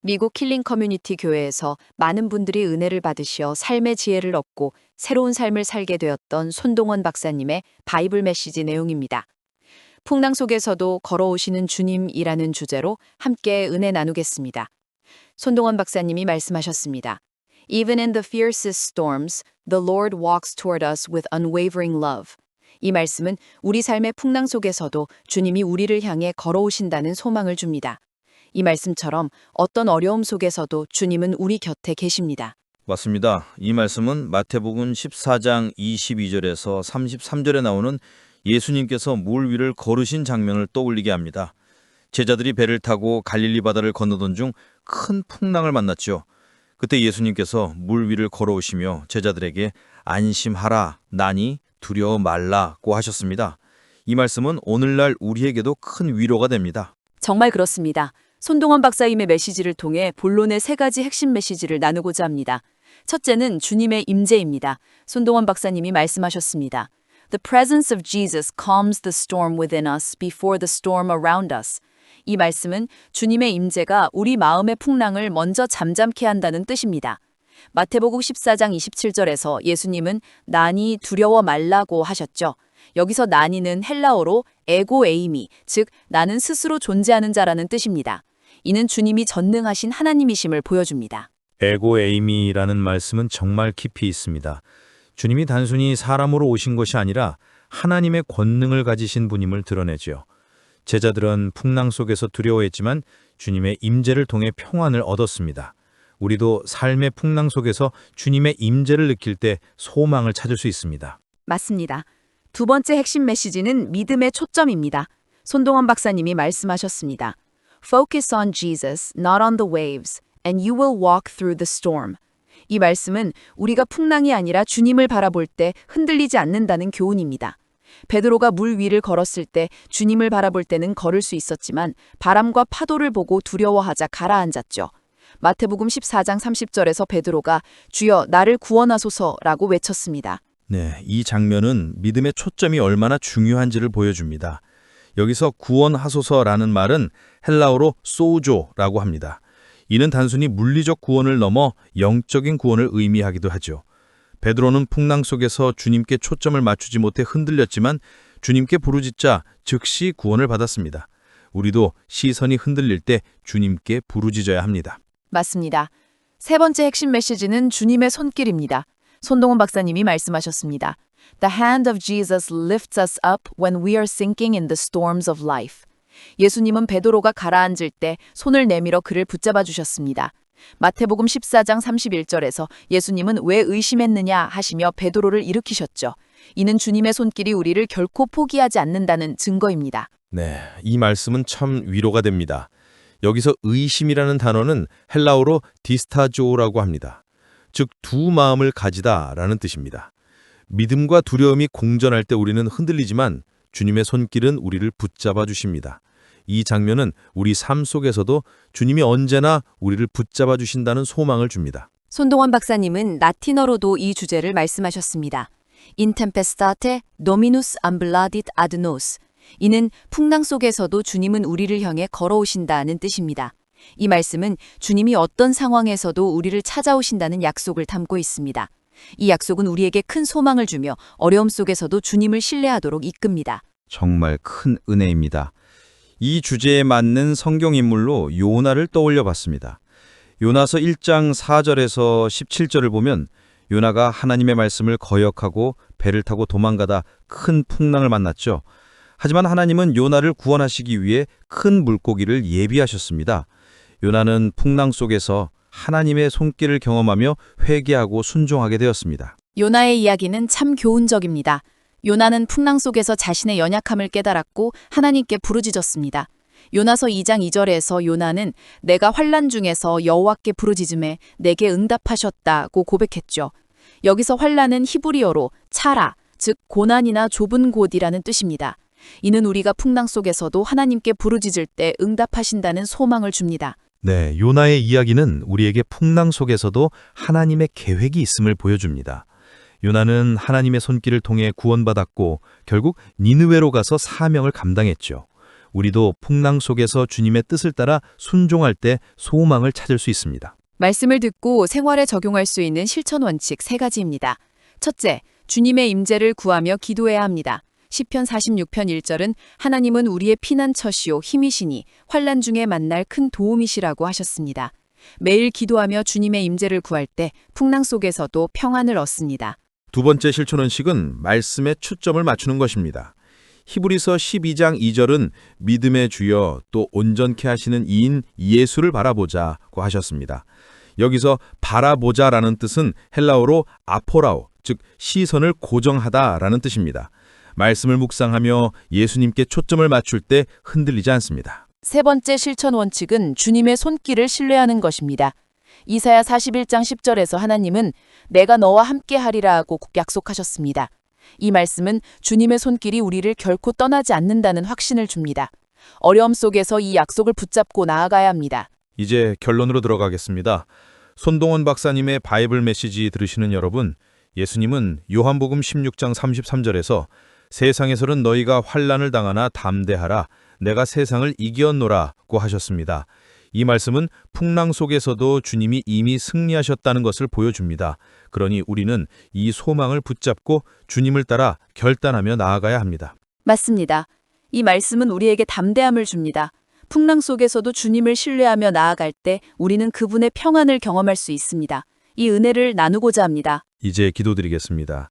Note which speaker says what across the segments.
Speaker 1: 미국 킬링 커뮤니티 교회에서 많은 분들이 은혜를 받으시어 삶의 지혜를 얻고 새로운 삶을 살게 되었던 손동원 박사님의 바이블 메시지 내용입니다. 풍랑 속에서도 걸어오시는 주님이라는 주제로 함께 은혜 나누겠습니다. 손동원 박사님이 말씀하셨습니다. Even in the fiercest storms, the Lord walks toward us with unwavering love. 이 말씀은 우리 삶의 풍랑 속에서도 주님이 우리를 향해 걸어오신다는 소망을 줍니다. 이 말씀처럼 어떤 어려움 속에서도 주님은 우리 곁에 계십니다.
Speaker 2: 맞습니다. 이 말씀은 마태복음 14장 22절에서 33절에 나오는 예수님께서 물 위를 걸으신 장면을 떠올리게 합니다. 제자들이 배를 타고 갈릴리 바다를 건너던 중 큰 풍랑을 만났죠. 그때 예수님께서 물 위를 걸어오시며 제자들에게 안심하라, 나니 두려워 말라고 하셨습니다. 이 말씀은 오늘날 우리에게도 큰 위로가 됩니다.
Speaker 1: 정말 그렇습니다. 손동원 박사님의 메시지를 통해 본론의 세 가지 핵심 메시지를 나누고자 합니다. 첫째는 주님의 임재입니다. 손동원 박사님이 말씀하셨습니다. The presence of Jesus calms the storm within us before the storm around us. 이 말씀은 주님의 임재가 우리 마음의 풍랑을 먼저 잠잠케 한다는 뜻입니다. 마태복음 14장 27절에서 예수님은 나니 두려워 말라고 하셨죠. 여기서 나니는 헬라어로 에고 에이미, 즉 나는 스스로 존재하는 자라는 뜻입니다. 이는 주님이 전능하신 하나님이심을 보여줍니다.
Speaker 3: 에고 에이미라는 말씀은 정말 깊이 있습니다. 주님이 단순히 사람으로 오신 것이 아니라 하나님의 권능을 가지신 분임을 드러내죠. 제자들은 풍랑 속에서 두려워했지만 주님의 임재를 통해 평안을 얻었습니다. 우리도 삶의 풍랑 속에서 주님의 임재를 느낄 때 소망을 찾을 수 있습니다.
Speaker 1: 맞습니다. 두 번째 핵심 메시지는 믿음의 초점입니다. 손동원 박사님이 말씀하셨습니다. Focus on Jesus, not on the waves, and you will walk through the storm. 이 말씀은 우리가 풍랑이 아니라 주님을 바라볼 때 흔들리지 않는다는 교훈입니다. 베드로가 물 위를 걸었을 때 주님을 바라볼 때는 걸을 수 있었지만 바람과 파도를 보고 두려워하자 가라앉았죠. 마태복음 14장 30절에서 베드로가 주여 나를 구원하소서라고 외쳤습니다.
Speaker 2: 네, 이 장면은 믿음의 초점이 얼마나 중요한지를 보여줍니다. 여기서 구원하소서라는 말은 헬라어로 소조라고 합니다. 이는 단순히 물리적 구원을 넘어 영적인 구원을 의미하기도 하죠. 베드로는 풍랑 속에서 주님께 초점을 맞추지 못해 흔들렸지만 주님께 부르짖자 즉시 구원을 받았습니다. 우리도 시선이 흔들릴 때 주님께 부르짖어야 합니다.
Speaker 1: 맞습니다. 세 번째 핵심 메시지는 주님의 손길입니다. 손동원 박사님이 말씀하셨습니다. The hand of Jesus lifts us up when we are sinking in the storms of life. 예수님은 베드로가 가라앉을 때 손을 내밀어 그를 붙잡아 주셨습니다. 마태복음 14장 31절에서 예수님은 왜 의심했느냐 하시며 베드로를 일으키셨죠. 이는 주님의 손길이 우리를 결코 포기하지 않는다는 증거입니다.
Speaker 3: 네, 이 말씀은 참 위로가 됩니다. 여기서 의심이라는 단어는 헬라어로 디스타조라고 합니다. 즉, 두 마음을 가지다라는 뜻입니다. 믿음과 두려움이 공존할 때 우리는 흔들리지만 주님의 손길은 우리를 붙잡아 주십니다. 이 장면은 우리 삶 속에서도 주님이 언제나 우리를 붙잡아 주신다는 소망을 줍니다.
Speaker 1: 손동원 박사님은 라틴어로도 이 주제를 말씀하셨습니다. In tempestate dominus ambladit ad nos. 이는 풍랑 속에서도 주님은 우리를 향해 걸어오신다는 뜻입니다. 이 말씀은 주님이 어떤 상황에서도 우리를 찾아오신다는 약속을 담고 있습니다. 이 약속은 우리에게 큰 소망을 주며 어려움 속에서도 주님을 신뢰하도록 이끕니다.
Speaker 2: 정말 큰 은혜입니다. 이 주제에 맞는 성경 인물로 요나를 떠올려 봤습니다. 요나서 1장 4절에서 17절을 보면 요나가 하나님의 말씀을 거역하고 배를 타고 도망가다 큰 풍랑을 만났죠. 하지만 하나님은 요나를 구원하시기 위해 큰 물고기를 예비하셨습니다. 요나는 풍랑 속에서 하나님의 손길을 경험하며 회개하고 순종하게 되었습니다.
Speaker 1: 요나의 이야기는 참 교훈적입니다. 요나는 풍랑 속에서 자신의 연약함을 깨달았고 하나님께 부르짖었습니다. 요나서 2장 2절에서 요나는 내가 환난 중에서 여호와께 부르짖음에 내게 응답하셨다고 고백했죠. 여기서 환난은 히브리어로 차라, 즉 고난이나 좁은 곳이라는 뜻입니다. 이는 우리가 풍랑 속에서도 하나님께 부르짖을 때 응답하신다는 소망을 줍니다.
Speaker 3: 네, 요나의 이야기는 우리에게 풍랑 속에서도 하나님의 계획이 있음을 보여줍니다. 요나는 하나님의 손길을 통해 구원받았고 결국 니느웨로 가서 사명을 감당했죠.
Speaker 2: 우리도 풍랑 속에서 주님의 뜻을 따라 순종할 때 소망을 찾을 수 있습니다.
Speaker 1: 말씀을 듣고 생활에 적용할 수 있는 실천 원칙 3가지입니다. 첫째, 주님의 임재를 구하며 기도해야 합니다. 시편 46편 1절은 하나님은 우리의 피난처시오 힘이시니 환난 중에 만날 큰 도움이시라고 하셨습니다. 매일 기도하며 주님의 임재를 구할 때 풍랑 속에서도 평안을 얻습니다.
Speaker 3: 두 번째 실천 원칙은 말씀에 초점을 맞추는 것입니다. 히브리서 12장 2절은 믿음의 주여 또 온전케 하시는 이인 예수를 바라보자고 하셨습니다. 여기서 바라보자라는 뜻은 헬라어로 아포라오, 즉 시선을 고정하다라는 뜻입니다. 말씀을 묵상하며 예수님께 초점을 맞출 때 흔들리지 않습니다.
Speaker 1: 세 번째 실천 원칙은 주님의 손길을 신뢰하는 것입니다. 이사야 41장 10절에서 하나님은 내가 너와 함께 하리라 하고 약속하셨습니다. 이 말씀은 주님의 손길이 우리를 결코 떠나지 않는다는 확신을 줍니다. 어려움 속에서 이 약속을 붙잡고 나아가야 합니다.
Speaker 3: 이제 결론으로 들어가겠습니다. 손동원 박사님의 바이블 메시지 들으시는 여러분, 예수님은 요한복음 16장 33절에서 세상에서는 너희가 환난을 당하나 담대하라 내가 세상을 이겼노라고 하셨습니다. 이 말씀은 풍랑 속에서도 주님이 이미 승리하셨다는 것을 보여줍니다. 그러니 우리는 이 소망을 붙잡고 주님을 따라 결단하며 나아가야 합니다.
Speaker 1: 맞습니다. 이 말씀은 우리에게 담대함을 줍니다. 풍랑 속에서도 주님을 신뢰하며 나아갈 때 우리는 그분의 평안을 경험할 수 있습니다. 이 은혜를 나누고자 합니다.
Speaker 3: 이제 기도드리겠습니다.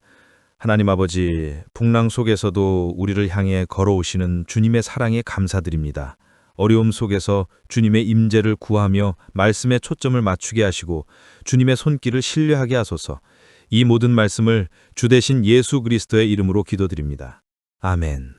Speaker 3: 하나님 아버지, 풍랑 속에서도 우리를 향해 걸어오시는 주님의 사랑에 감사드립니다. 어려움 속에서 주님의 임재를 구하며 말씀에 초점을 맞추게 하시고 주님의 손길을 신뢰하게 하소서. 이 모든 말씀을 주 대신 예수 그리스도의 이름으로 기도드립니다. 아멘.